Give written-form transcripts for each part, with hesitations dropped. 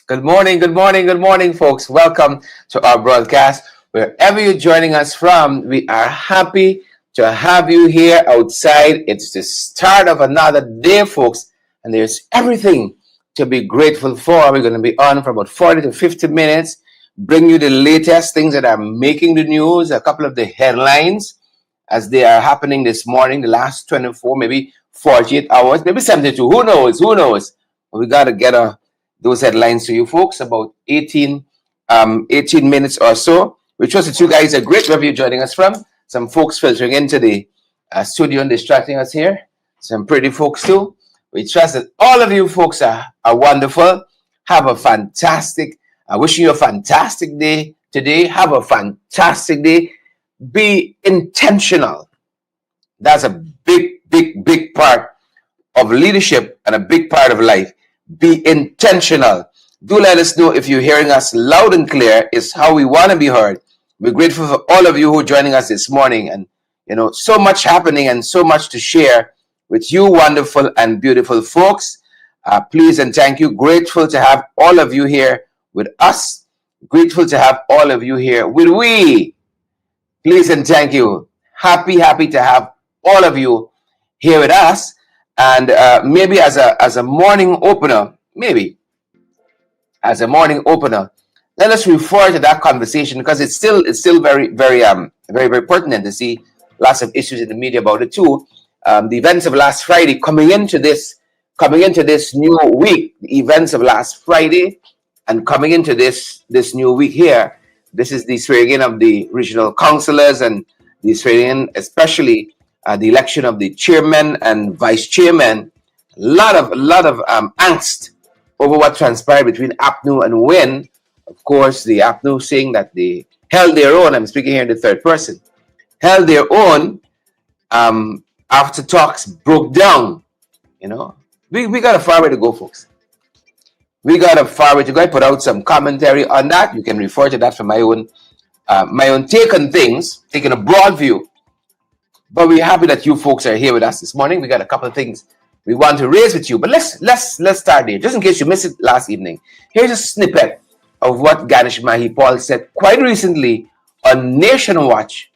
Good morning, folks. Welcome to our broadcast. Wherever you're joining us from, we are happy to have you here outside. It's the start of another day, folks, and there's everything to be grateful for. We're going to be on for about 40 to 50 minutes, bring you the latest things that are making the news, a couple of the headlines as they are happening this morning, the last 24, maybe 48 hours, maybe 72. Who knows? But we got to get those headlines to you folks, about 18 minutes or so. We trust that you guys are great wherever you're joining us from. Some folks filtering into the studio and distracting us here. Some pretty folks too. We trust that all of you folks are wonderful. Have a fantastic, wishing you a fantastic day today. Have a fantastic day. Be intentional. That's a big part of leadership and a big part of life. Be intentional. Do let us know if you're hearing us loud and clear. It's how we want to be heard. We're grateful for all of you who are joining us this morning, and so much happening and so much to share with you wonderful and beautiful folks. Please and thank you. Grateful to have all of you here with us. Grateful to have all of you here with we. Please and thank you. Happy to have all of you here with us. And maybe as a morning opener, let us refer to that conversation, because it's still very pertinent to see lots of issues in the media about it too. The events of last Friday coming into this new week, the events of last Friday and coming into this new week here. This is the swearing in of the regional councillors and the swearing in, especially the election of the chairman and vice chairman. A lot of angst over what transpired between APNU and WIN. Of course, the APNU saying that they held their own. I'm speaking here in the third person. Held their own after talks broke down. We got a far way to go, folks. We got a far way to go. I put out some commentary on that. You can refer to that for my own take on things, taking a broad view. But we're happy that you folks are here with us this morning. We got a couple of things we want to raise with you. But let's start there. Just in case you missed it last evening, here's a snippet of what Ganesh Mahipal said quite recently on Nation Watch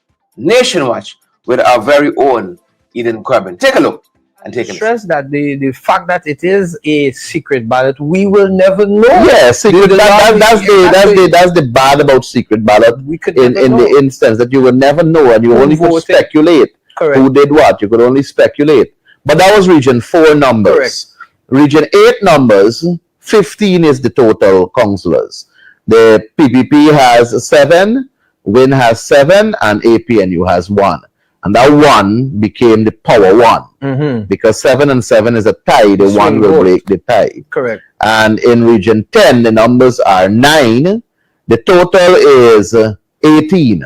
with our very own Eden Corbin. Take a look. And take stress that the fact that it is a secret ballot, we will never know. Yeah, secret. That's the bad about secret ballot. We could in the instance that you will never know, and you only could speculate. Correct. Who did what. You could only speculate. But that was Region 4 numbers. Correct. Region 8 numbers, 15 is the total councillors. The PPP has 7, WIN has 7, and APNU has 1. And that 1 became the power 1, because 7 and 7 is a tie. The 1 will break the tie. Correct. And in Region 10, the numbers are 9. The total is 18.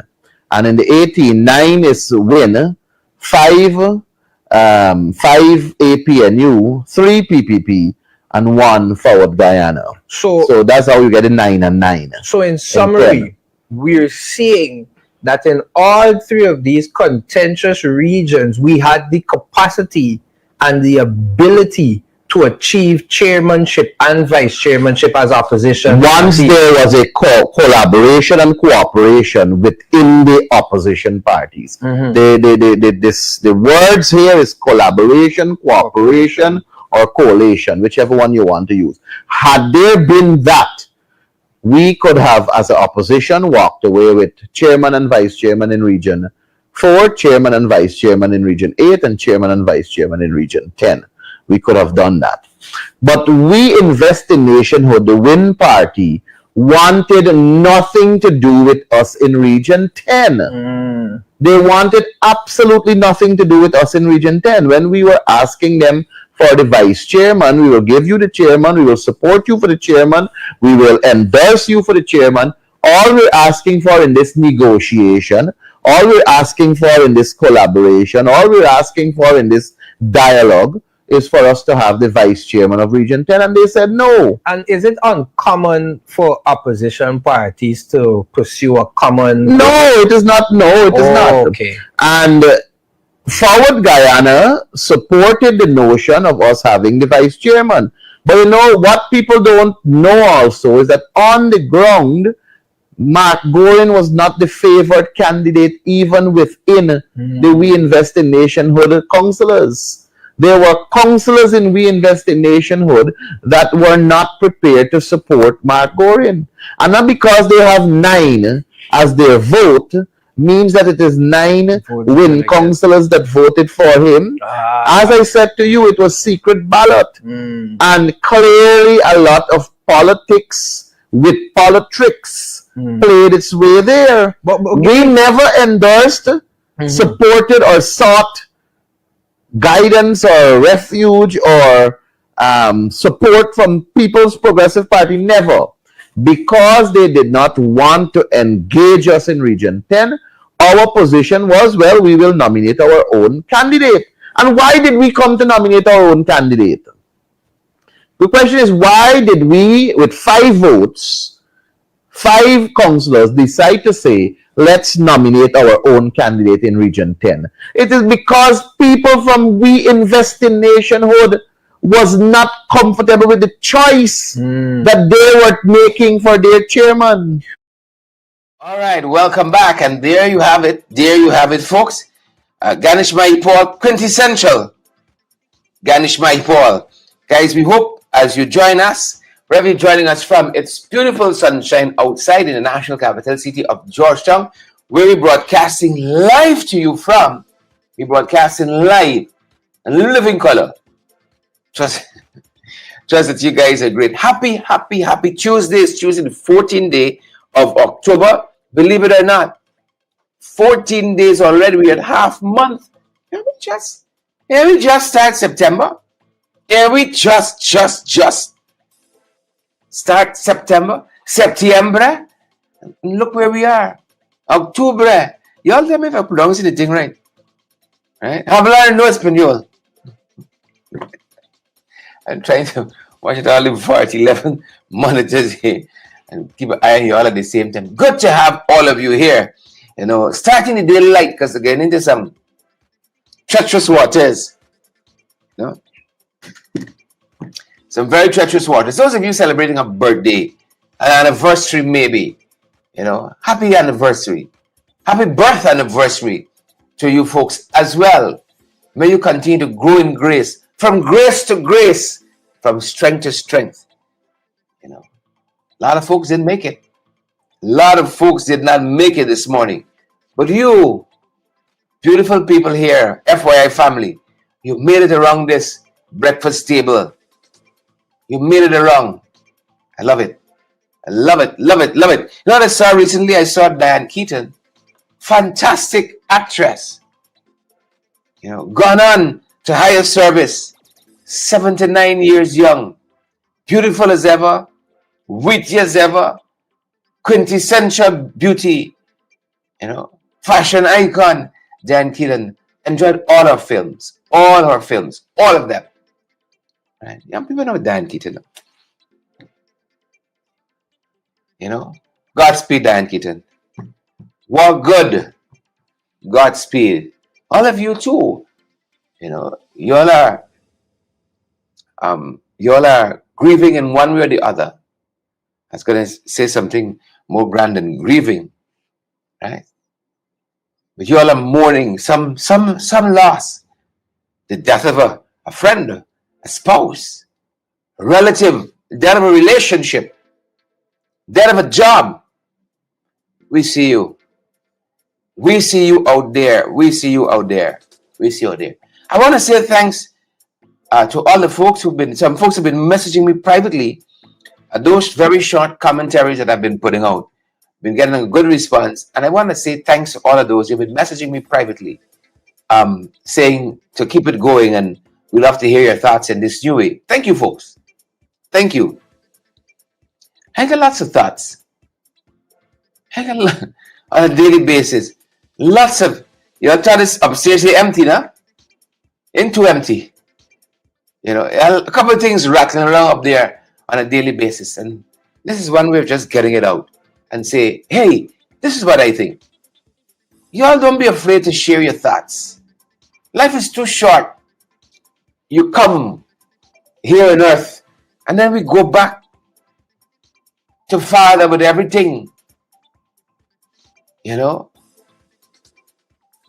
And in the 18, 9 is WIN, 5 APNU, 3 PPP, and 1 Forward Guyana. So that's how you get a 9 and 9. So in summary, we're seeing that in all three of these contentious regions, we had the capacity and the ability to achieve chairmanship and vice chairmanship as opposition. Once there was a collaboration and cooperation within the opposition parties. The words here is collaboration, cooperation, or coalition, whichever one you want to use. Had there been that, we could have, as an opposition, walked away with chairman and vice chairman in Region 4, chairman and vice chairman in Region 8, and chairman and vice chairman in Region 10. We could have done that. But we Invest in Nationhood, the Win Party, wanted nothing to do with us in Region 10. They wanted absolutely nothing to do with us in Region 10. When we were asking them for the vice chairman, we will give you the chairman, we will support you for the chairman, we will endorse you for the chairman. All we're asking for in this negotiation, all we're asking for in this collaboration, all we're asking for in this dialogue is for us to have the vice chairman of Region 10, and they said no. And is it uncommon for opposition parties to pursue a common... No, it is not. No, it is not. Okay. And Forward Guyana supported the notion of us having the vice chairman. But you know, what people don't know also is that on the ground, Mark Gorin was not the favored candidate even within the We Invest in Nationhood councillors. There were councillors in We Invest in Nationhood that were not prepared to support Mark Gorin. And not because they have 9 as their vote means that it is 9 Win councillors that voted for him. As I said to you, it was secret ballot. And clearly a lot of politics with politics played its way there. But we never endorsed, supported, or sought guidance or refuge or support from People's Progressive Party. Never. Because they did not want to engage us in Region 10, our position was, well, we will nominate our own candidate. And why did we come to nominate our own candidate? The question is, why did we, with 5 votes, 5 councillors, decide to say, let's nominate our own candidate in Region 10? It is because people from We Invest in Nationhood was not comfortable with the choice that they were making for their chairman. All right, welcome back. And there you have it. There you have it, folks. Ganesh Mahipal, quintessential Ganesh Mahipal. Guys, we hope as you join us, wherever you're joining us from, it's beautiful sunshine outside in the national capital city of Georgetown, where we're broadcasting live to you from. We're broadcasting live and living color. Trust that you guys are great. Happy Tuesday. It's Tuesday, the 14th day of October. Believe it or not, 14 days already. We had half month. Here we just start September. Here we just start September. And look where we are. October. Y'all tell me if I'm pronouncing the thing right. Right? Hablar no español. I'm trying to watch it all in 11 monitors here and keep an eye on you all at the same time. Good to have all of you here. You know, starting the day light because we're getting into some treacherous waters. You know? Some very treacherous waters. Those of you celebrating a birthday, an anniversary maybe, you know, happy anniversary. Happy birth anniversary to you folks as well. May you continue to grow in grace. From grace to grace, from strength to strength. You know, a lot of folks didn't make it. A lot of folks did not make it this morning. But you, beautiful people here, FYI family, you made it around this breakfast table. You made it around. I love it. I love it. You know what I saw recently? I saw Diane Keaton. Fantastic actress. You know, gone on to higher service. 79 years young, beautiful as ever, witty as ever, quintessential beauty, you know, fashion icon, Diane Keaton. Enjoyed all her films, all of them. Right? Young people know Diane Keaton. You know, Godspeed, Diane Keaton. Walk good. Godspeed. All of you too. You know, y'all are grieving in one way or the other. I was gonna say something more grand than grieving, right? But you all are mourning some loss. The death of a friend, a spouse, a relative, the death of a relationship, death of a job. We see you. We see you out there. We see you out there. We see you out there. I want to say thanks to all the folks some folks have been messaging me privately. Those very short commentaries that I've been putting out. Been getting a good response. And I want to say thanks to all of those who've been messaging me privately, saying to keep it going, and we love to hear your thoughts in this new way. Thank you, folks. Thank you. I got lots of thoughts. On a daily basis. Lots of, your thought is upstairs empty now. Into empty. You know, a couple of things rattling around up there on a daily basis. And this is one way of just getting it out and say, hey, this is what I think. Y'all don't be afraid to share your thoughts. Life is too short. You come here on earth and then we go back to Father with everything. You know?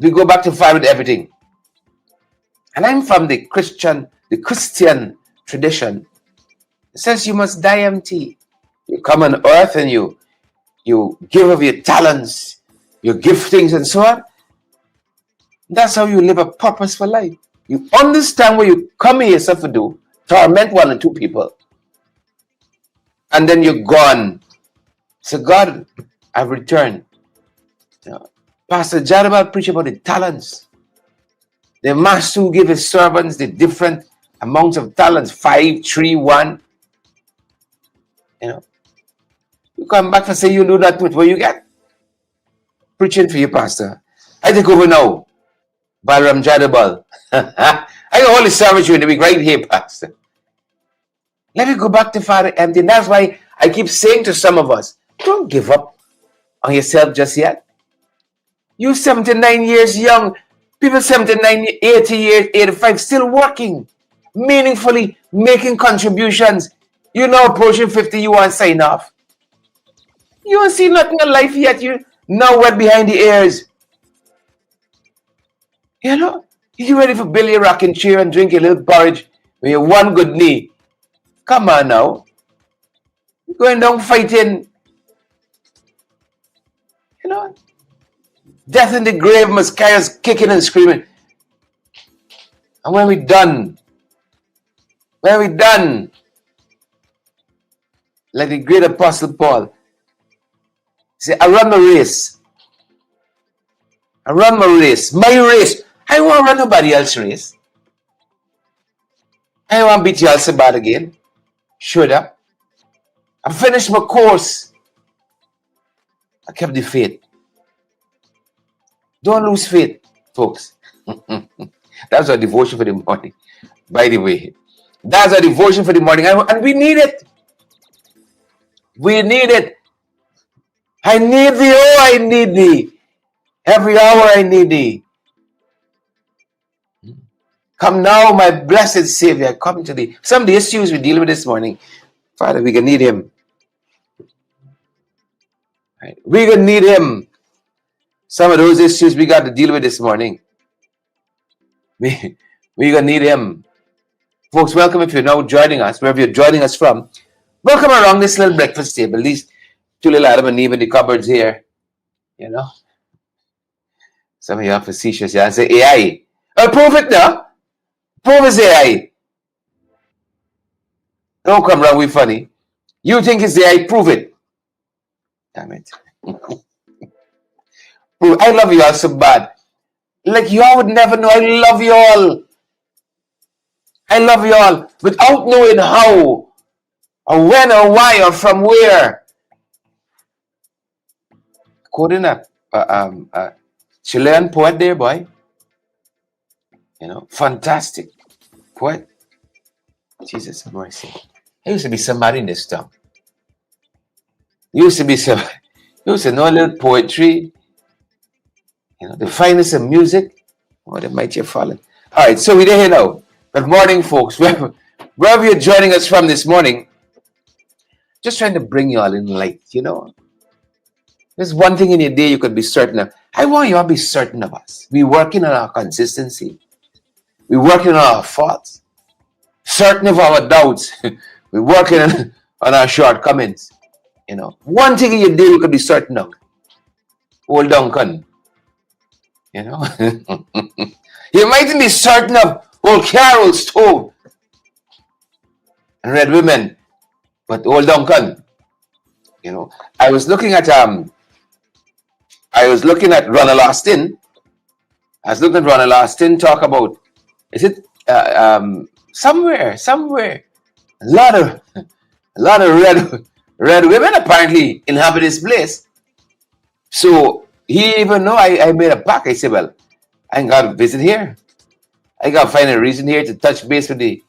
We go back to Father with everything. And I'm from the Christian tradition. It says you must die empty. You come on earth and you give of your talents, your giftings and so on. That's how you live a purposeful life. You understand what you come here yourself to do, torment one or two people. And then you're gone. So God, I've returned. You know, Pastor Jadabal preached about the talents. The master who gave his servants the different amounts of talents, 5, 3, 1. You know, you come back and say you do that with what you get. Preaching for you, Pastor. I take over now. Balram Jadabal. I got all the service in the week right here, Pastor. Let me go back to Father empty. And that's why I keep saying to some of us, don't give up on yourself just yet. You're 79 years young. People 79, 80 years, 85, still working, meaningfully making contributions. You're now approaching 50, you want to sign off. You don't see nothing in life yet. You now wet behind the ears. You know, you ready for Billy rocking chair and drink a little porridge with your one good knee. Come on now. You're going down fighting. You know, death in the grave must carry us kicking and screaming. And when we're done, like the great Apostle Paul, say, I run my race. I run my race. My race. I don't want to run nobody else's race. I don't want to beat y'all so bad again. Shut up. I finished my course. I kept the faith. Don't lose faith, folks. That's our devotion for the morning. By the way, that's our devotion for the morning. And we need it. We need it. I need thee, oh, I need thee. Every hour I need thee. Come now, my blessed Savior, come to thee. Some of the issues we deal with this morning, Father, we're going to need him. Right? We're going to need him. Some of those issues we got to deal with this morning. We're going to need him. Folks, welcome if you're now joining us, wherever you're joining us from. Welcome around this little breakfast table. These two little Adam and Eve in the cupboards here. You know? Some of you are facetious. Yeah, say AI. Oh, prove it now. Prove it's AI. Don't come around with funny. You think it's AI, prove it. Damn it. I love you all so bad. Like you all would never know. I love you all. I love you all without knowing how or when or why or from where. Quoting a Chilean poet there, boy. You know, fantastic poet. Jesus have mercy. There used to be somebody in this town. Used to know a little poetry. The finest of music. Oh, they might have fallen. All right, so we're here now. Good morning, folks. Wherever you're joining us from this morning, just trying to bring you all in light, There's one thing in your day you could be certain of. I want you all to be certain of us. We're working on our consistency. We're working on our faults. Certain of our doubts. We're working on our shortcomings. One thing in your day you could be certain of. Old Duncan. You mightn't be certain of old Carol stove and red women, but old Duncan. I was looking at Ronald Austin. I was looking at Ronald Austin talk about, is it somewhere a lot of red women apparently inhabit this place. So he even know I made a pack. I said, well, I ain't got to visit here. I got to find a reason here to touch base with the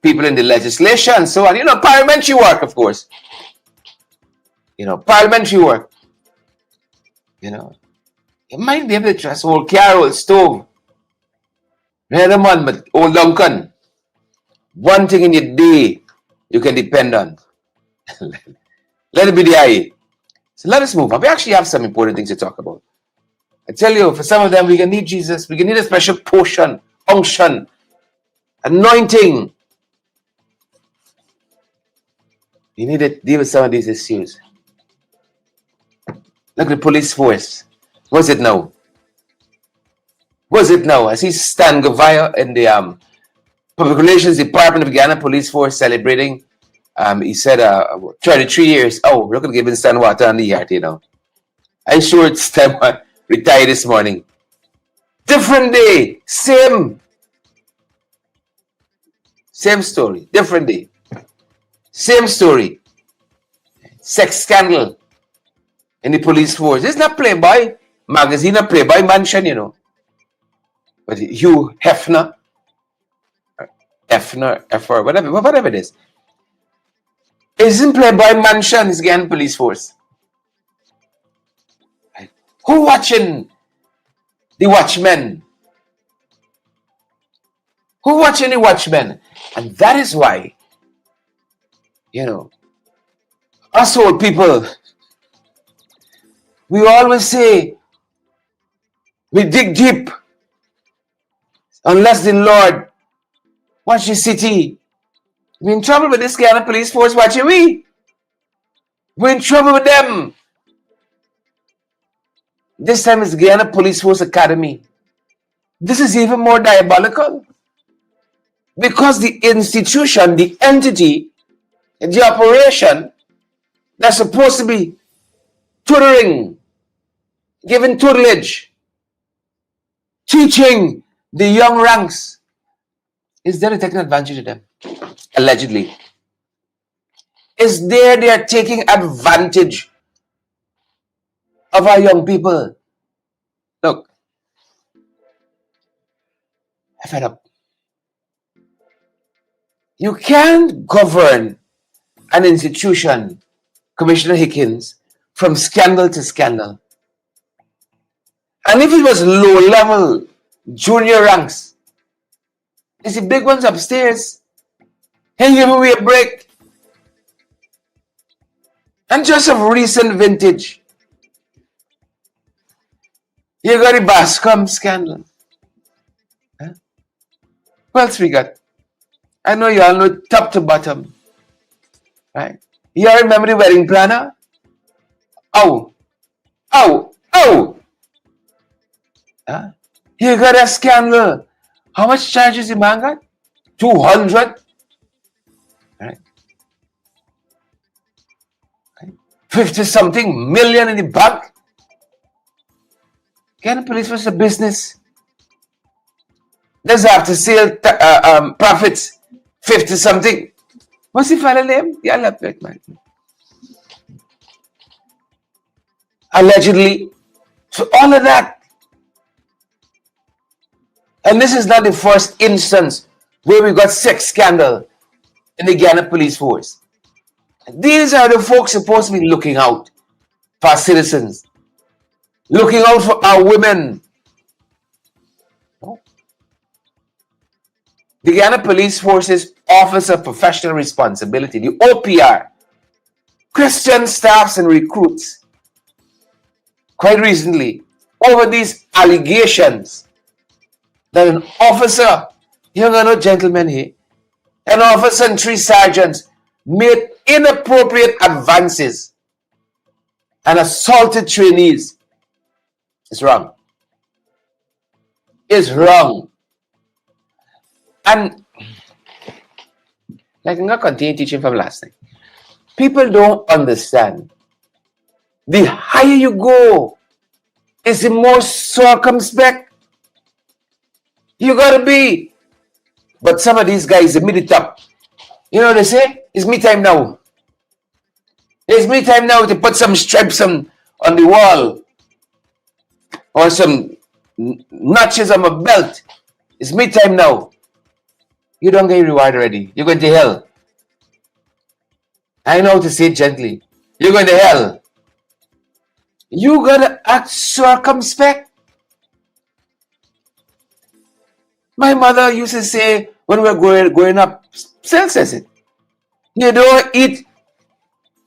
people in the legislation. So on, parliamentary work, of course. Parliamentary work. You might be able to trust old Carol stove. Red man, but old Duncan. One thing in your day you can depend on. Let it be the eye. So let us move on. We actually have some important things to talk about. I tell you, for some of them, we can need Jesus. We can need a special portion, unction, anointing. You need to deal with some of these issues. Look at the police force. What's it now? I see Stan Gavaya in the Public Relations Department of Ghana Police Force celebrating. He said 33 years. Oh, look at giving Stan water on the heart, I'm sure it's time I retired this morning. Different day, same story, different day, same story. Sex scandal in the police force. It's not Playboy magazine, a Playboy mansion, But Hugh Hefner, whatever it is. Isn't Playboy mansion is Ghana police force? Right. Who watching the Watchmen? And that is why, us old people, we always say, we dig deep. Unless the Lord watch the city. We're in trouble with this Ghana police force watching we. We're in trouble with them. This time it's Ghana Police Force Academy. This is even more diabolical. Because the institution, the entity, the operation that's supposed to be tutoring, giving tutelage, teaching the young ranks, is there taking advantage of them? Allegedly. Is there they are taking advantage of our young people? Look, I'm fed up. You can't govern an institution, Commissioner Hickins, from scandal to scandal. And if it was low level, junior ranks, it's the big ones upstairs. Hey, give away a break. And just of recent vintage, you got the Bascom scandal. Huh? What else we got? I know you all know top to bottom. Right? You all remember the wedding planner? Oh. Huh? You got a scandal. How much charges the man got? 200? Right? 50-something million in the bank. Ghana Police was a business. There's after sale profits. 50-something. What's the fella name? Yeah, I love that man. Allegedly. So all of that. And this is not the first instance where we got sex scandal in the Ghana Police Force. These are the folks supposed to be looking out for citizens. looking out for our women. No. The Guyana Police Force's Office of Professional Responsibility, the OPR, questioned staffs and recruits quite recently over these allegations that an officer, young and gentlemen here, an officer and 3 sergeants made inappropriate advances and assaulted trainees. It's wrong. It's wrong. And like I'm going to continue teaching from last night. People don't understand. The higher you go, is the more circumspect you gotta be. But some of these guys, they meet it up. You know what they say? It's me time now. It's me time now to put some stripes on the wall or some notches on my belt. It's me time now. You don't get reward already. You're going to hell. I know how to say it gently. You're going to hell. You gotta act circumspect. My mother used to say when we were growing up, still says it. You don't eat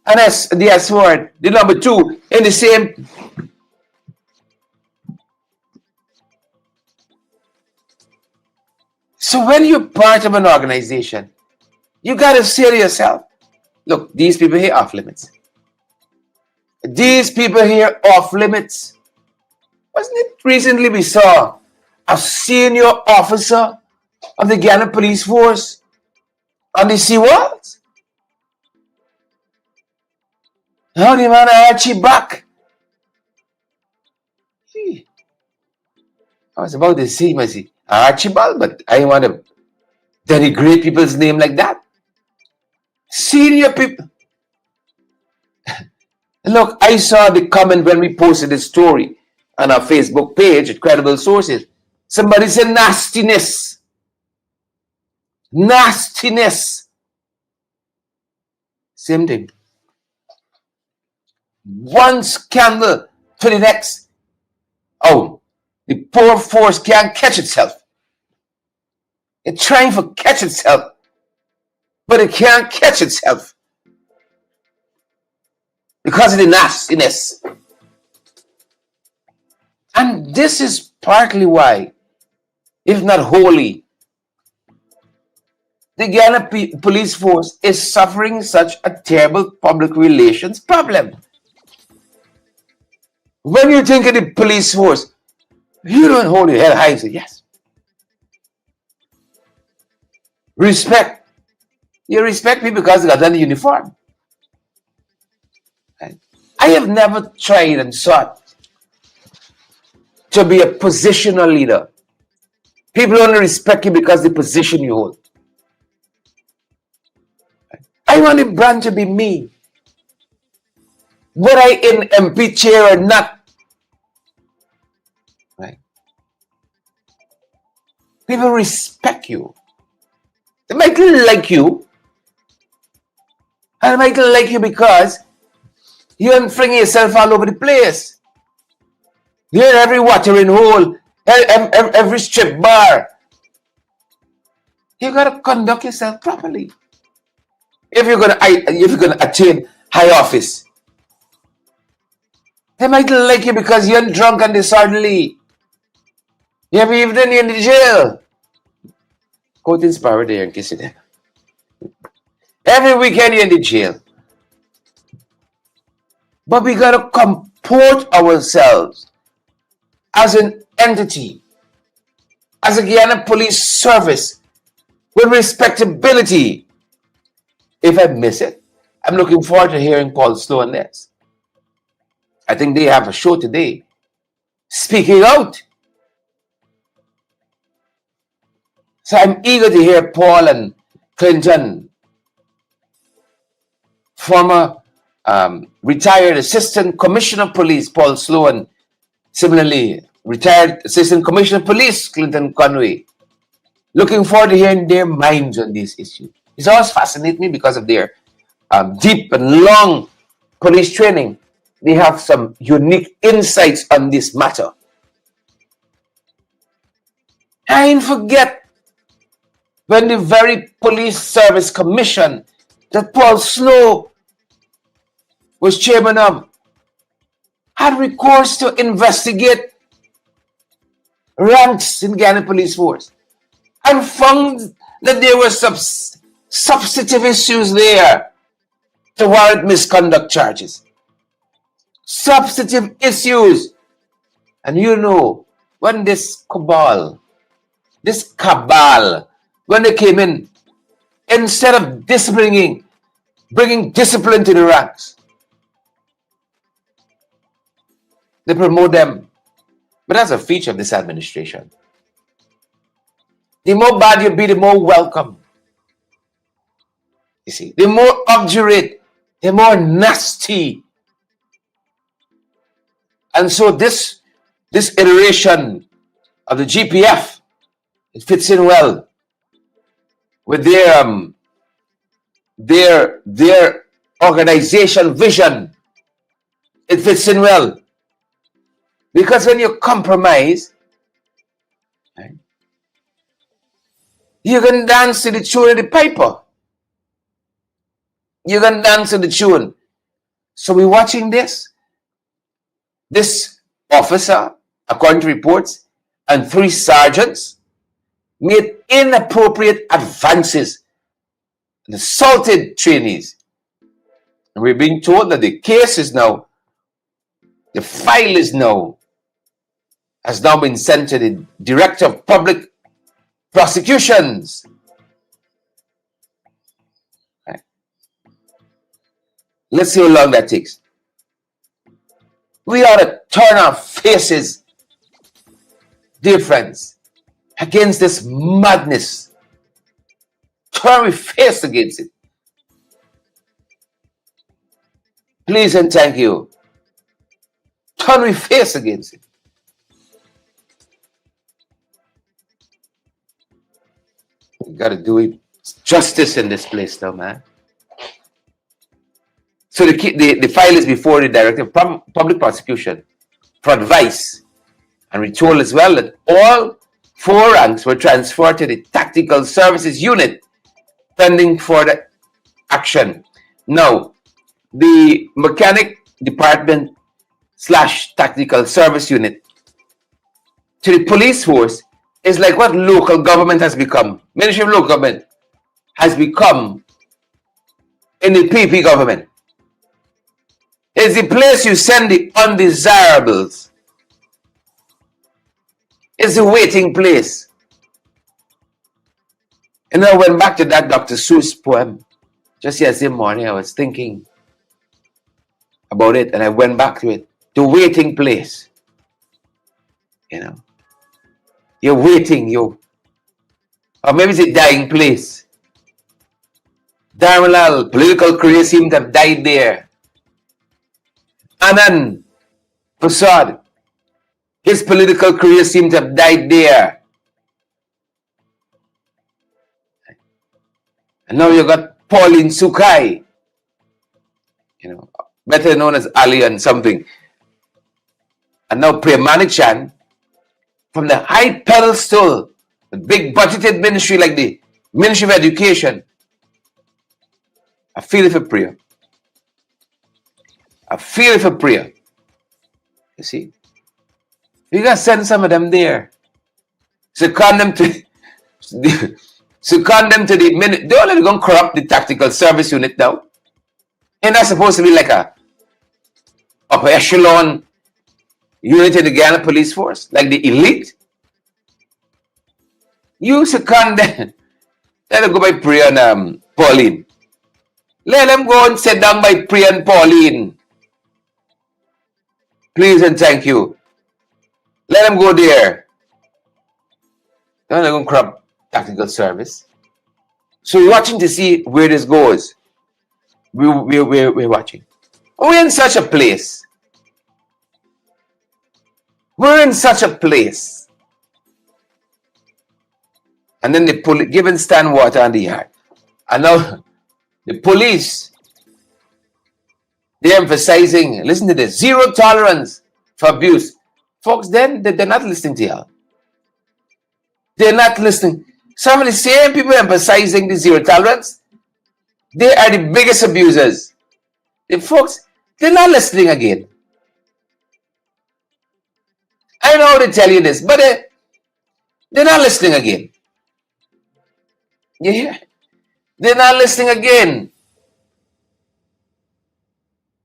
the S word, the number 2, in the same. So when you're part of an organization, you gotta say to yourself, look, these people here off limits. These people here off limits. Wasn't it recently we saw a senior officer of the Guyana Police Force on the seawalls? How the man Archie back? I was about to say, Archibald, but I want to denigrate people's name like that. Senior people. Look, I saw the comment when we posted the story on our Facebook page at Credible Sources. Somebody said nastiness. Nastiness. Same thing. One scandal to the next. Oh, the poor force can't catch itself. It's trying to catch itself, but it can't catch itself because of the nastiness. And this is partly why, if not wholly, the Guyana Police Force is suffering such a terrible public relations problem. When you think of the police force, you don't hold your head high and say, yes. Respect. You respect me because they got on the uniform. Right? I have never tried and sought to be a positional leader. People only respect you because of the position you hold. Right? I want the brand to be me. Whether I in MP chair or not. Right? People respect you. They might like you. And they might like you because you aren't flinging yourself all over the place. You're in every watering hole, every strip bar. You gotta conduct yourself properly. If you're gonna attain high office, they might like you because you're drunk and disorderly. You have even in the jail. Quote inspired there and kiss it. Every weekend you're in the jail. But we gotta comport ourselves as an entity, as a Guyana Police Service, with respectability. If I miss it, I'm looking forward to hearing Paul Slow on this. I think they have a show today. Speaking out. So I'm eager to hear Paul and Clinton, former retired Assistant Commissioner of Police Paul Sloan, similarly retired Assistant Commissioner of Police Clinton Conway. Looking forward to hearing their minds on these issues. It's always fascinated me because of their deep and long police training. they have some unique insights on this matter. I ain't forget when the very Police Service Commission that Paul Snow was chairman of had recourse to investigate ranks in Ghana Police Force and found that there were substantive issues there to warrant misconduct charges. Substantive issues. And you know, when this cabal, when they came in, instead of bringing discipline to the ranks, they promote them. But that's a feature of this administration. The more bad you be, the more welcome. You see, the more obdurate, the more nasty. And so this iteration of the GPF, it fits in well with their organization vision. It fits in well. Because when you compromise, right, you can dance to the tune of the piper. You can dance to the tune. So we're watching this. This officer, according to reports, and 3 sergeants made inappropriate advances and assaulted trainees. And we're being told that the file has now been sent to the Director of Public Prosecutions. Right. Let's see how long that takes. We ought to turn our faces, dear friends, against this madness. Turn our face against it. Please and thank you. Turn our face against it. We got to do it. Justice in this place now, man. So the file is before the Director of Public Prosecution for advice. And we're told as well that all 4 ranks were transferred to the Tactical Services Unit pending further action. Now, the Mechanic Department / Tactical Service Unit to the police force is like what local government has become. Ministry of Local Government has become in the PP government. It's the place you send the undesirables. It's the waiting place. And I went back to that Dr. Seuss poem. Just yesterday morning, I was thinking about it, and I went back to it. The waiting place. You know. You're waiting, or maybe it's a dying place. Dharmalal, political career seemed to have died there. Anand Prasad, his political career seemed to have died there. And now you got Pauline Sukai, you know, better known as Ali and something. And now Premanichan, from the high pedestal, the big budgeted ministry like the Ministry of Education. I feel it for prayer. I feel it for prayer. You see? You gotta send some of them there. Second them to the minute. They're only gonna corrupt the Tactical Service Unit now. And that's supposed to be like a upper echelon unit in the Ghana Police Force, like the elite. You second them. Let them go by Priya and Pauline. Let them go and sit down by Priya and Pauline. Please and thank you. Let them go there. They're not going to corrupt Tactical Service. So we're watching to see where this goes. We're watching. We're in such a place. We're in such a place. And then they given stand water on the yard. And now the police They're emphasizing, listen to this, zero tolerance for abuse. Folks, then they're not listening to y'all. They're not listening. Some of the same people emphasizing the zero tolerance, they are the biggest abusers. The folks, they're not listening again. I know how to tell you this, but they're not listening again. You hear? They're not listening again.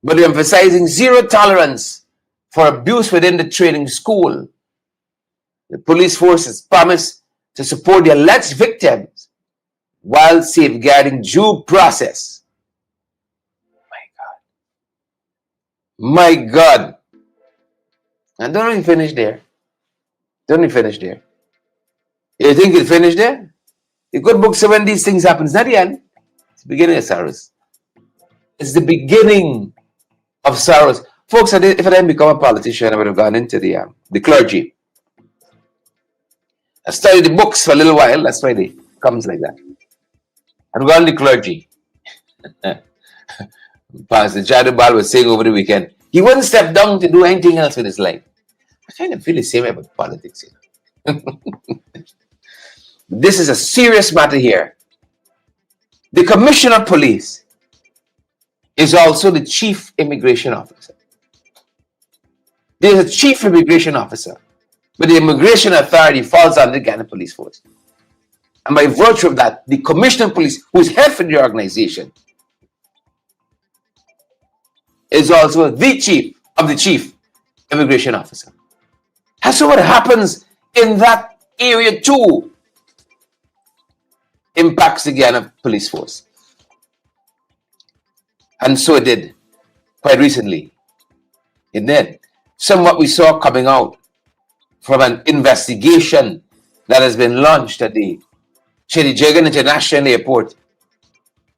But they're emphasizing zero tolerance for abuse within the training school. The police forces promise to support the alleged victims while safeguarding due process. My God. And don't even finish there. Don't even finish there. You think it'll finish there? The good book says when these things happen, it's not the end. It's the beginning of sorrows. It's the beginning of sorrows. Folks, if I didn't become a politician, I would have gone into the clergy. I studied the books for a little while. That's why it comes like that. I've gone to the clergy. Pastor Jadubal was saying over the weekend, he wouldn't step down to do anything else with his life. I kind of feel the same way about politics. This is a serious matter here. The Commissioner of Police is also the Chief Immigration Officer. There's a Chief Immigration Officer, but the Immigration Authority falls under the Ghana Police Force. And by virtue of that, the Commissioner of Police, who is head for the organization, is also the Chief of the Chief Immigration Officer. And so what happens in that area too impacts the Ghana Police Force. And so it did quite recently. It did. Somewhat we saw coming out from an investigation that has been launched at the Chedi Jagan International Airport.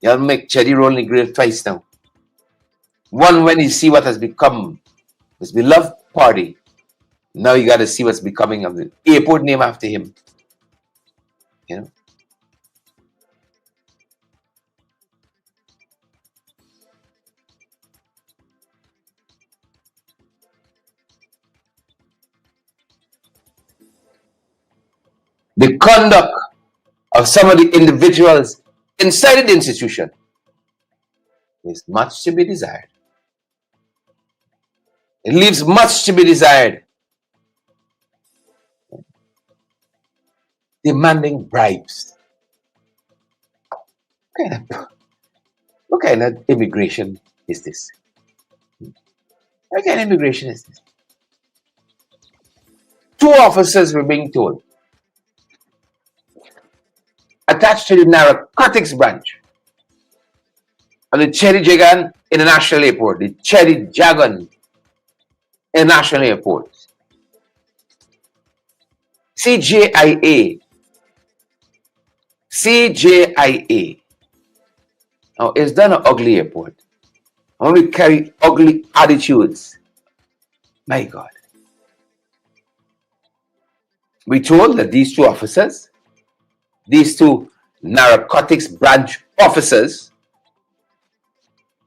Y'all make Chedi roll in the grave twice now. One, when you see what has become his beloved party, now you got to see what's becoming of the airport named after him. You know? The conduct of some of the individuals inside the institution is much to be desired. It leaves much to be desired. Demanding bribes. What kind of immigration is this? What kind of immigration is this? 2 officers were being told, attached to the narcotics branch of the Chedi Jagan International Airport, the Chedi Jagan International Airport, CJIA. Now, it's done an ugly airport. Only carry ugly attitudes. My God. We told that these 2 officers, these 2 narcotics branch officers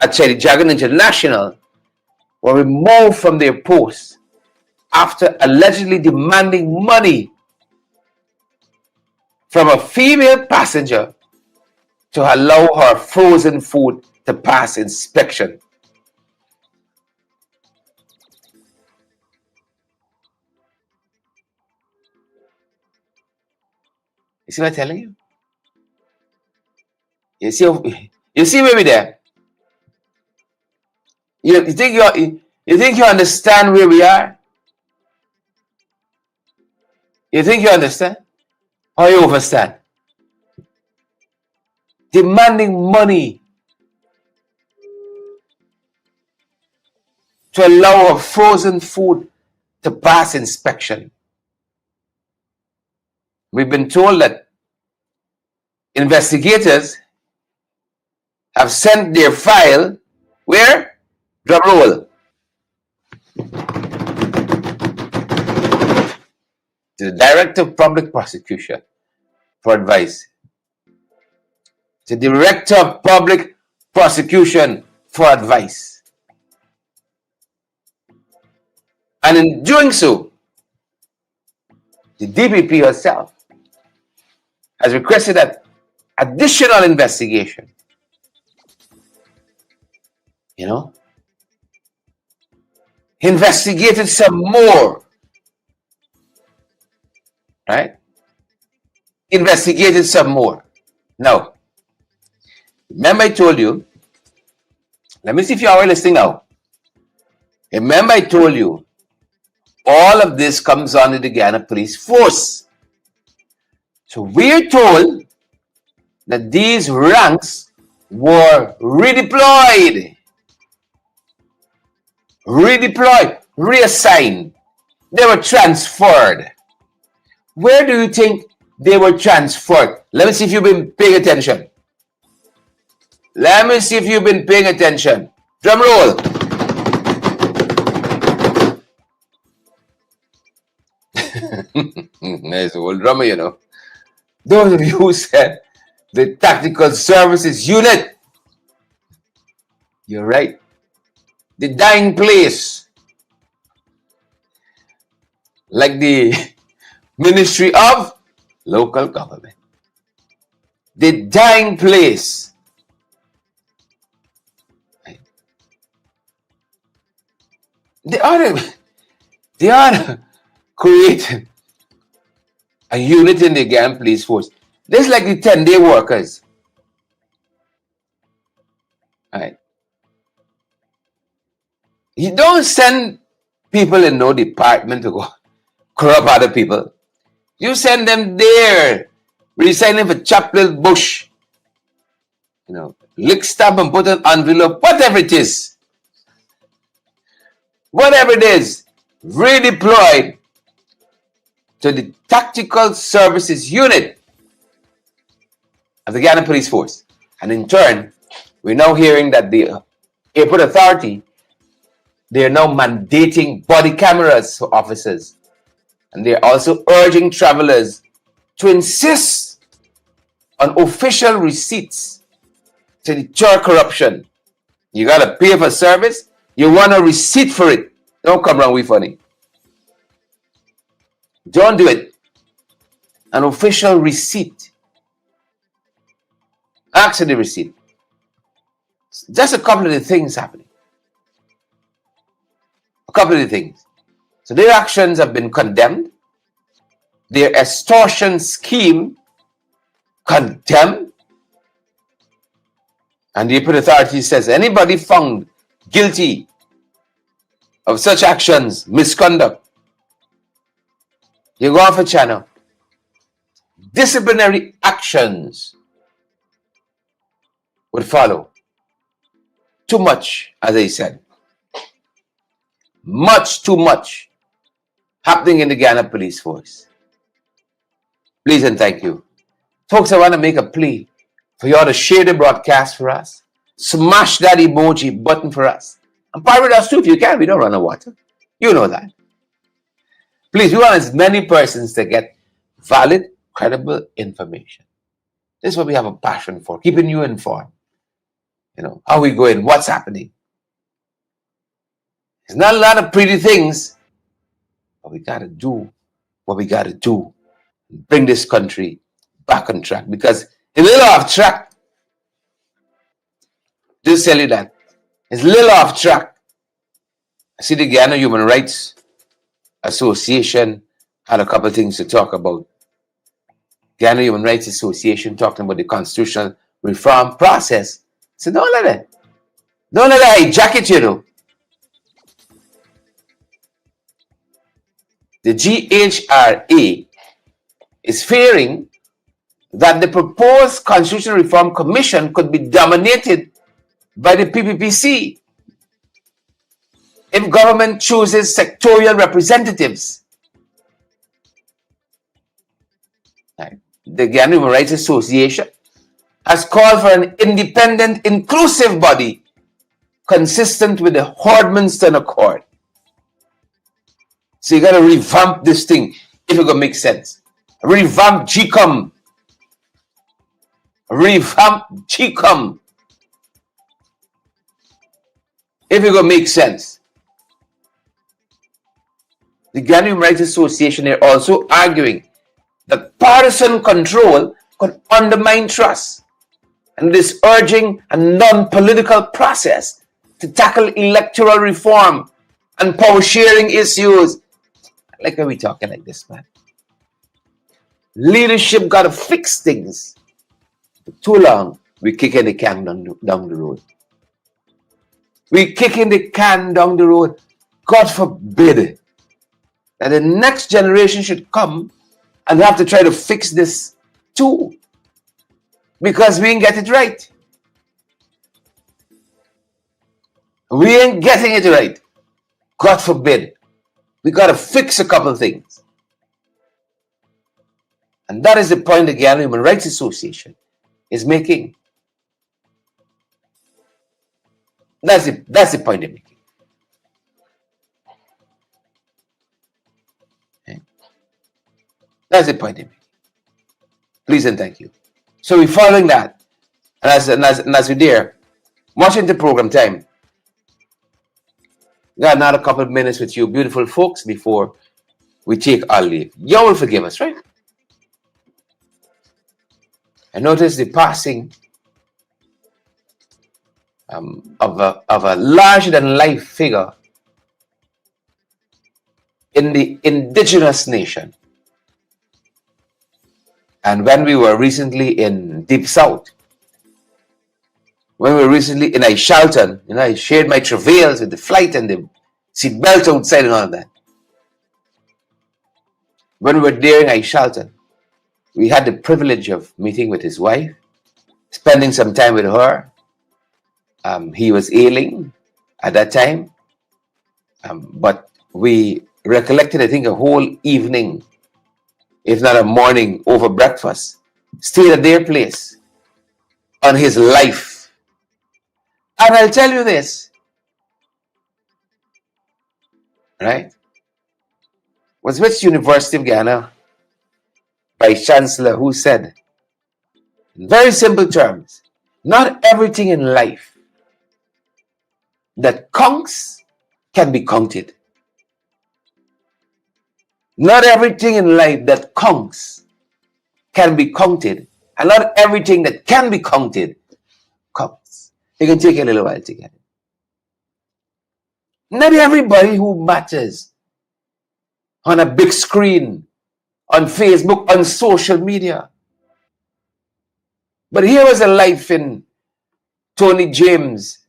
at Chedi Jagan International were removed from their posts after allegedly demanding money from a female passenger to allow her frozen food to pass inspection. You see what I'm telling you? You see where we're there? You think you understand where we are? You think you understand? Or you overstand? Demanding money to allow her frozen food to pass inspection. We've been told that investigators have sent their file where? Drum roll. To the Director of Public Prosecution for advice. To the Director of Public Prosecution for advice. And in doing so, the DPP herself has requested that additional investigation. Investigated some more. Right? Investigated some more. Now, remember I told you, let me see if you are listening now. Remember I told you, all of this comes under the Guyana Police Force. So we're told that these ranks were redeployed, reassigned. They were transferred. Where do you think they were transferred? Let me see if you've been paying attention. Let me see if you've been paying attention. Drum roll. Nice old drummer, you know. Those of you who said the Tactical Services Unit, you're right. The dying place, like the Ministry of Local Government. The dying place. They ought to create a unit in the Guyana Police Force. This is like the 10-day workers. Right? You don't send people in no department to go corrupt other people. You send them there. Resign them for Chapel Bush. Lick stamp and put an envelope, whatever it is. Whatever it is, redeployed to the Tactical Services Unit of the Guyana Police Force. And in turn, we're now hearing that the Airport Authority, they are now mandating body cameras for officers. And they're also urging travelers to insist on official receipts to deter corruption. You got to pay for service. You want a receipt for it. Don't come around with funny. Don't do it. An official receipt. Ask for the receipt. Just a couple of the things happening. A couple of the things. So their actions have been condemned. Their extortion scheme condemned. And the Airport Authority says anybody found guilty of such actions, misconduct, you go off a channel. Disciplinary actions would follow. Too much, as I said. Much too much happening in the Guyana Police Force. Please and thank you. Folks, I want to make a plea for you all to share the broadcast for us. Smash that emoji button for us. And pirate us too if you can. We don't run out of water. You know that. Please, we want as many persons to get valid, credible information. This is what we have a passion for, keeping you informed. How we going, what's happening. There's not a lot of pretty things, but we got to do what we got to do. Bring this country back on track. Because it's a little off track. Just tell you that. It's a little off track. I see the Guyana Human Rights Association had a couple of things to talk about. Guyana Human Rights Association talking about the constitutional reform process. So don't let it. Don't let it hijack it, The GHRA is fearing that the proposed Constitutional Reform Commission could be dominated by the PPPC if government chooses sectorial representatives. Right. The Guyana Human Rights Association has called for an independent, inclusive body consistent with the Hordmanston Accord. So you got to revamp this thing if it's going to make sense. Revamp GCOM. Revamp GCOM. If it's going to make sense. the Ghana Human Rights Association, they're also arguing that partisan control could undermine trust, and is urging a non-political process to tackle electoral reform and power sharing issues. Like when we talking like this, man. Leadership got to fix things. For too long, we kicking the can down the road. We kicking the can down the road. God forbid that the next generation should come and have to try to fix this too, because we ain't get it right. We ain't getting it right. God forbid. We got to fix a couple of things. And that is the point the Ghana Human Rights Association is making. That's the point they're making. Okay? That's the point they're making. Please and thank you. So we're following that. And as we're there, watching the program time, got another couple of minutes with you beautiful folks before we take our leave. You will forgive us, right? I noticed the passing of a larger than life figure in the indigenous nation. And when we were recently in Deep South, when we were recently in Shelton, I shared my travails with the flight and the seatbelt outside and all of that. When we were there in Shelton, we had the privilege of meeting with his wife, spending some time with her. He was ailing at that time, but we recollected, I think, a whole evening, if not a morning, over breakfast, stayed at their place on his life. And I'll tell you this, right? Was with University of Ghana Vice Chancellor who said, in very simple terms, not everything in life that counts can be counted. Not everything in life that counts can be counted, and not everything that can be counted counts. It can take a little while to get it. Not everybody who matters on a big screen, on Facebook, on social media. But here was a life in Tony James,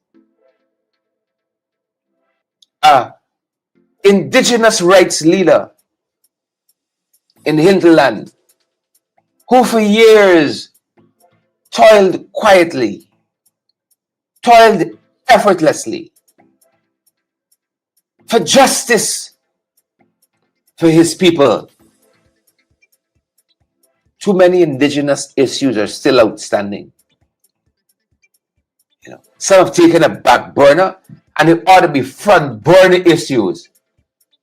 a indigenous rights leader in hinterland, who for years toiled quietly, toiled effortlessly for justice for his people. Too many indigenous issues are still outstanding. Some have taken a back burner, and it ought to be front burner issues.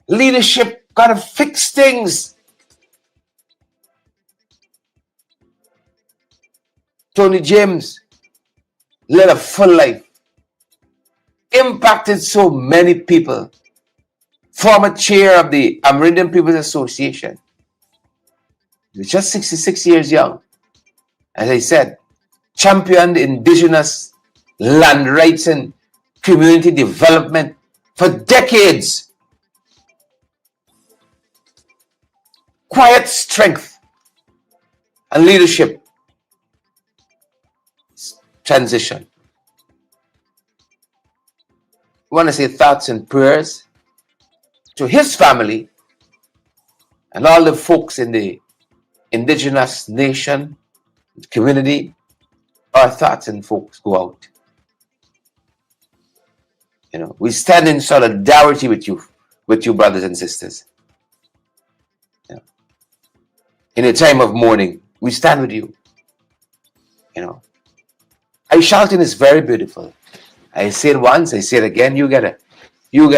Leadership got to fix things. Tony James led a full life, impacted so many people. Former chair of the Amerindian People's Association. He was just 66 years young. As I said, championed indigenous land rights and community development for decades. Quiet strength and leadership. Transition. I want to say thoughts and prayers to his family and all the folks in the indigenous nation, community. Our thoughts and folks go out. We stand in solidarity with you brothers and sisters. In a time of mourning, we stand with you. Shelton is very beautiful. I say it once, I say it again. You get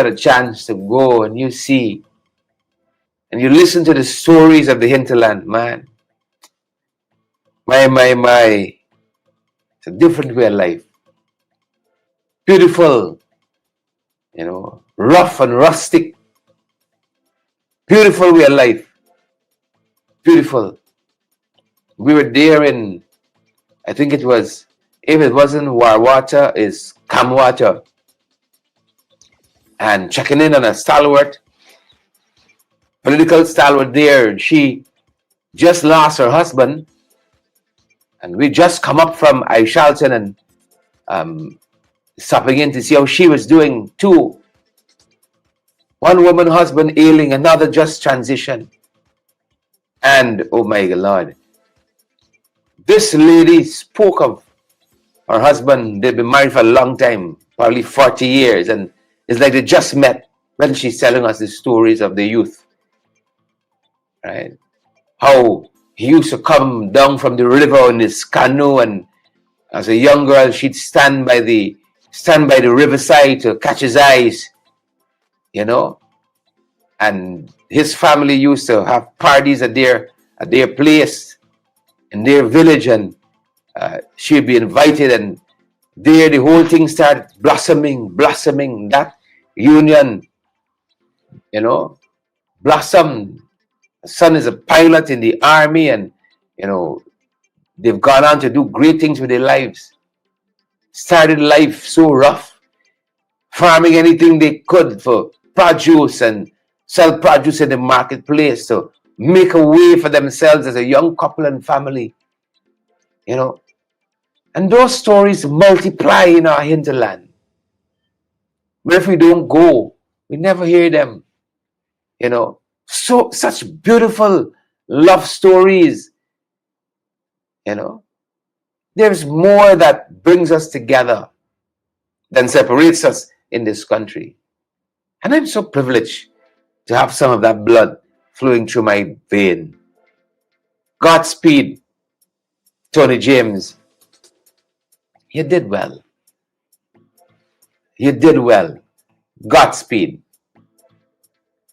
a chance to go and you see and you listen to the stories of the hinterland, man. My. It's a different way of life. Beautiful, rough and rustic. Beautiful way of life. Beautiful. We were there in, I think it was, if it wasn't Warwater, is Kamwater. And checking in on a stalwart, political stalwart there. She just lost her husband. And we just come up from Aishalton and stopping in to see how she was doing too. One woman husband ailing, another just transition. And oh my Lord, this lady spoke of her husband. They've been married for a long time, probably 40 years. And it's like they just met when she's telling us the stories of the youth. Right? How he used to come down from the river in his canoe, and as a young girl, she'd stand by the riverside to catch his eyes, you know. And his family used to have parties at their place, in their village, and she'd be invited, and there the whole thing started blossoming. That union, you know, blossomed. The son is a pilot in the army, and you know, they've gone on to do great things with their lives. Started life so rough, farming anything they could for produce and sell produce in the marketplace to make a way for themselves as a young couple and family, you know. And those stories multiply in our hinterland. But if we don't go, we never hear them, you know. So such beautiful love stories, you know. There's more that brings us together than separates us in this country. And I'm so privileged to have some of that blood flowing through my vein. Godspeed, Tony James. You did well. You did well. Godspeed.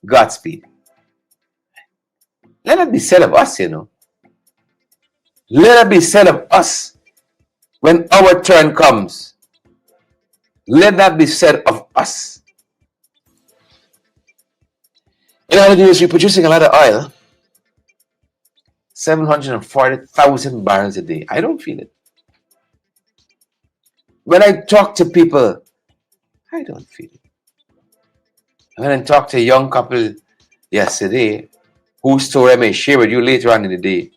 Godspeed. Let it be said of us, you know. Let it be said of us when our turn comes. Let that be said of us. In other news, we're producing a lot of oil. 740,000 barrels a day. I don't feel it. When I talk to people, I don't feel it. When I talked to a young couple yesterday, whose story I may share with you later on in the day,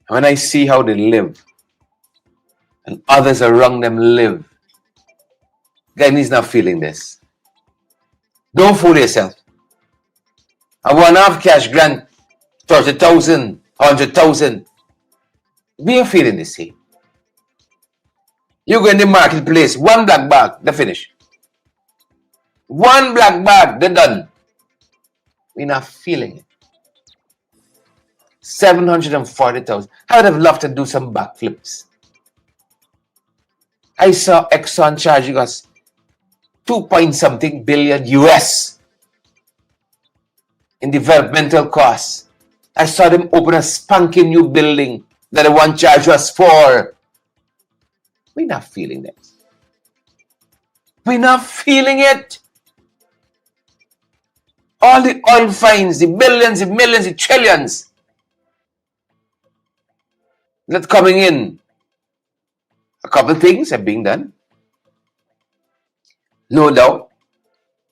when I see how they live and others around them live, Guyanese not feeling this. Don't fool yourself. I want to have cash grant 30,000, 100,000. We are feeling the same. You go in the marketplace, one black bag, they finish. One black bag, they're done. We're not feeling it. 740,000. I would have loved to do some backflips. I saw Exxon charging us 2-point-something billion US in developmental costs. I saw them open a spanking new building that they want to charge us for. We're not feeling that. We're not feeling it. All the oil finds, the billions, the millions, the trillions that's coming in. A couple things are being done. No doubt.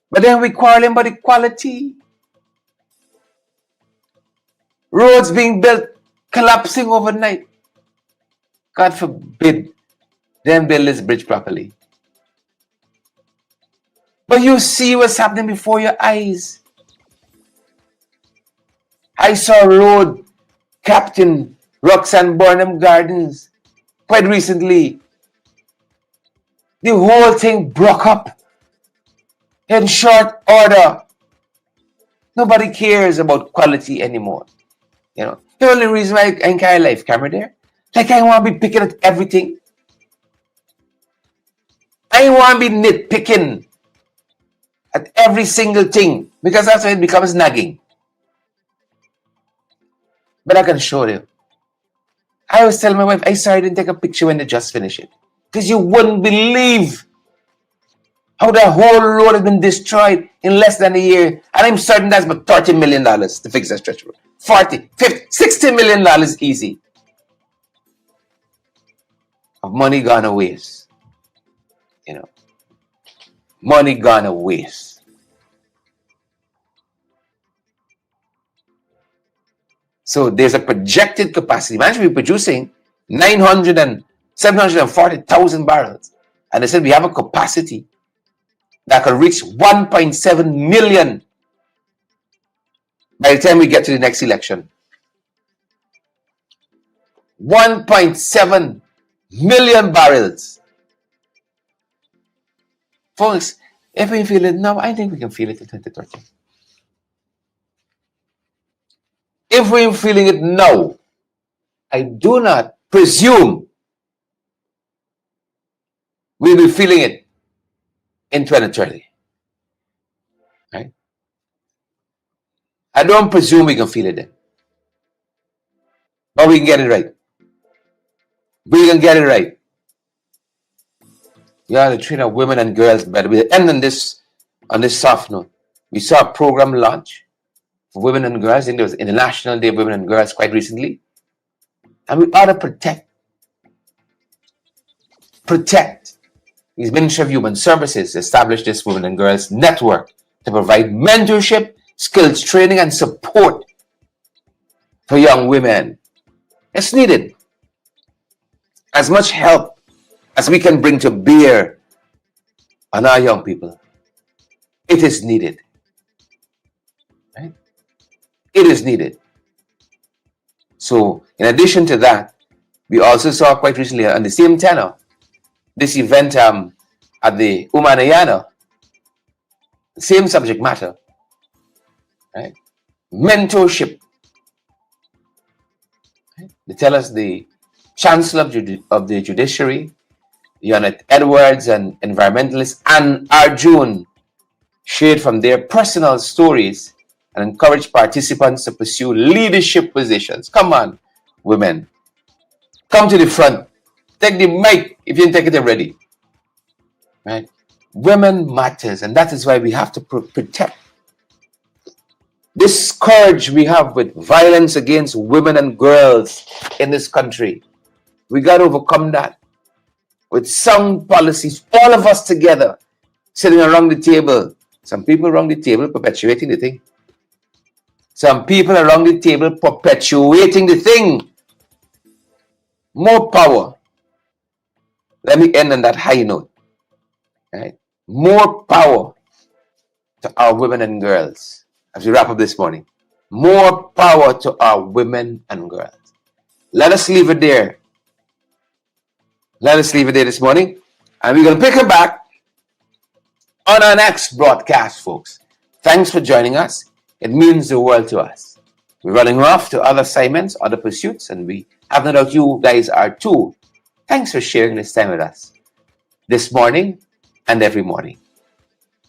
But then we quarreling about the quality. Roads being built, collapsing overnight. God forbid them build this bridge properly. But you see what's happening before your eyes. I saw a road capped in Roxanne Burnham Gardens quite recently. The whole thing broke up in short order. Nobody cares about quality anymore. You know, the only reason why I carry a life camera there, like I want to be picking at everything. I want to be nitpicking at every single thing because that's why it becomes nagging. But I can show you. I was telling my wife, I sorry I didn't take a picture when they just finished it. Because you wouldn't believe How the whole road has been destroyed in less than a year. And I'm certain that's about $30 million to fix that stretch road. 40, 50, $60 million easy. Of money gone a waste. You know. Money gone a waste. So there's a projected capacity. Man should be producing 900 and 740,000 barrels. And they said we have a capacity that could reach 1.7 million by the time we get to the next election. 1.7 million barrels. Folks, if we feel it now, I think we can feel it in 2030. If we're feeling it now, I do not presume we'll be feeling it in 2030. Right? I don't presume we can feel it then. But we can get it right. We can get it right. Yeah, the train of women and girls better. We'll end on this soft note. We saw a program launch for women and girls. I think there was International Day of Women and Girls quite recently. And we ought to protect. The Ministry of Human Services established this Women and Girls Network to provide mentorship, skills training, and support for young women. It's needed. As much help as we can bring to bear on our young people, it is needed. Right? It is needed. So, in addition to that, we also saw quite recently on the same tenor, this event at the Umanayana, same subject matter, right? Mentorship. Right? They tell us the Chancellor of the Judiciary, Janet Edwards, and environmentalist Anne Arjun shared from their personal stories and encouraged participants to pursue leadership positions. Come on, women. Come to the front. Take the mic if you didn't take it already. Right? Women matters, and that is why we have to protect this scourge we have with violence against women and girls in this country. We got to overcome that with sound policies, all of us together, sitting around the table. Some people around the table perpetuating the thing. Some people around the table perpetuating the thing. More power. Let me end on that high note. Right? More power to our women and girls. As we wrap up this morning. More power to our women and girls. Let us leave it there. Let us leave it there this morning. And we're going to pick it back on our next broadcast, folks. Thanks for joining us. It means the world to us. We're running off to other assignments, other pursuits, and we have no doubt you guys are too. Thanks for sharing this time with us this morning and every morning.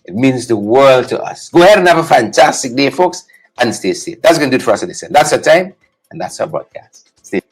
It means the world to us. Go ahead and have a fantastic day, folks, and stay safe. That's going to do it for us at this end. That's our time, and that's our broadcast. Stay safe.